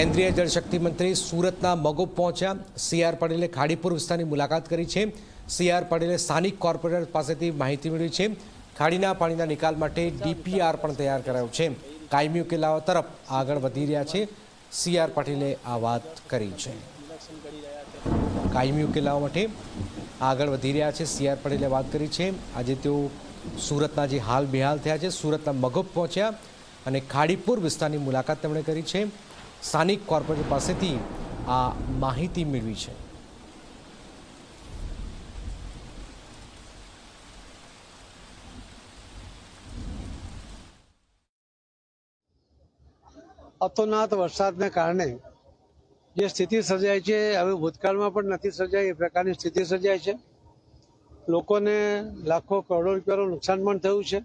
કેન્દ્રીય જળશક્તિ મંત્રી સુરતના મગોબ પહોંચ્યા। સીઆર પટેલે ખાડીપુર વિસ્તારની મુલાકાત કરી છે। સીઆર પટેલે સ્થાનિક કોર્પોરેટર પાસેથી માહિતી મેળવી છે। ખાડીના પાણીના નિકાલ માટે ડીપીઆર પણ તૈયાર કરાયો છે। કાયમી ઉકેલાવા તરફ આગળ વધી રહ્યા છે। સીઆર પટેલે આ વાત કરી છે। કાયમી ઉકેલાવા માટે આગળ વધી રહ્યા છે સીઆર પટેલે વાત કરી છે। આજે તેઓ સુરતના જે હાલ બેહાલ થયા છે સુરતના મગોબ પહોંચ્યા અને ખાડીપુર વિસ્તારની મુલાકાત તેમણે કરી છે। સ્થાનિક કોર્પોરેટર પાસેથી આ માહિતી મેળવી છે। અતોનાત વરસાદને કારણે જે સ્થિતિ સર્જાઈ છે હવે ભૂતકાળમાં પણ નથી સર્જાઈ એ પ્રકારની સ્થિતિ સર્જાઈ છે। લોકોને લાખો કરોડો રૂપિયાનું નુકસાન પણ થયું છે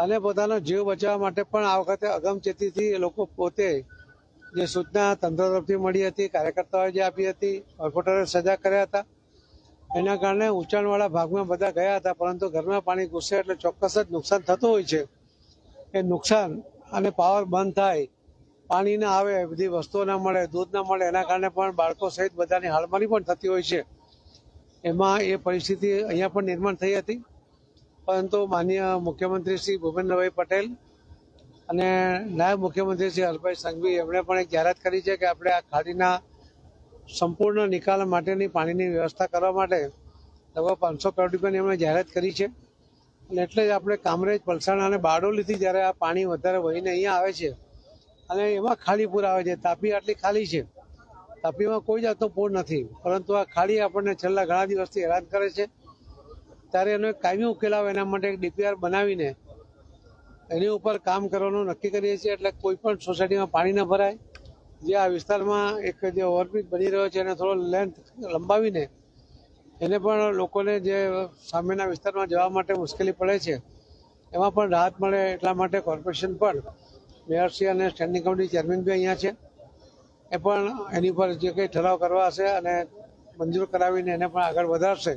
અને પોતાનો જીવ બચાવવા માટે પણ આ વખતે અગમચેતીથી લોકો પોતે જે સૂચના તંત્ર તરફથી મળી હતી, કાર્યકર્તાઓએ જે આપી હતી, કોર્પોરેટરે સજા કર્યા હતા, એના કારણે ઊંચાણવાળા ભાગમાં બધા ગયા હતા, પરંતુ ઘરમાં પાણી ઘૂસે એટલે ચોક્કસ જ નુકસાન થતું હોય છે। એ નુકસાન અને પાવર બંધ થાય, પાણી ના આવે, બધી વસ્તુઓ ના મળે, દૂધ ના મળે, એના કારણે પણ બાળકો સહિત બધાની હાલમારી પણ થતી હોય છે। એમાં એ પરિસ્થિતિ અહીંયા પણ નિર્માણ થઈ હતી, પરંતુ માનનીય મુખ્યમંત્રી શ્રી ભૂપેન્દ્રભાઈ પટેલ અને નાયબ મુખ્યમંત્રી શ્રી હર્ષભાઈ સંઘવી એમણે પણ એક જાહેરાત કરી છે કે આપણે આ ખાડીના સંપૂર્ણ નિકાલ માટેની પાણીની વ્યવસ્થા કરવા માટે લગભગ 500 કરોડ રૂપિયાની એમણે જાહેરાત કરી છે। અને એટલે જ આપણે કામરેજ, પલસાણા અને બારડોલીથી જ્યારે આ પાણી વધારે વહીને અહીંયા આવે છે અને એમાં ખાડીપુર આવે છે। તાપી આટલી ખાલી છે, તાપીમાં કોઈ જાતનો પૂર નથી, પરંતુ આ ખાડી આપણને છેલ્લા ઘણા દિવસથી હેરાન કરે છે। ત્યારે એનો એક કાયમી ઉકેલ આવે એના માટે એક ડીપીઆર બનાવીને એની ઉપર કામ કરવાનું નક્કી કરીએ છીએ। એટલે કોઈ પણ સોસાયટીમાં પાણી ન ભરાય, જે આ વિસ્તારમાં એક જે ઓવરબ્રિજ બની રહ્યો છે એને થોડો લેન્થ લંબાવીને એને પણ લોકોને જે સામેના વિસ્તારમાં જવા માટે મુશ્કેલી પડે છે એમાં પણ રાહત મળે એટલા માટે કોર્પોરેશન પણ મેયરશ્રી અને સ્ટેન્ડિંગ કમિટી ચેરમેન બી અહીંયા છે, એ પણ એની પર જે કંઈ ઠરાવ કરવા હશે અને મંજૂર કરાવીને એને પણ આગળ વધારશે।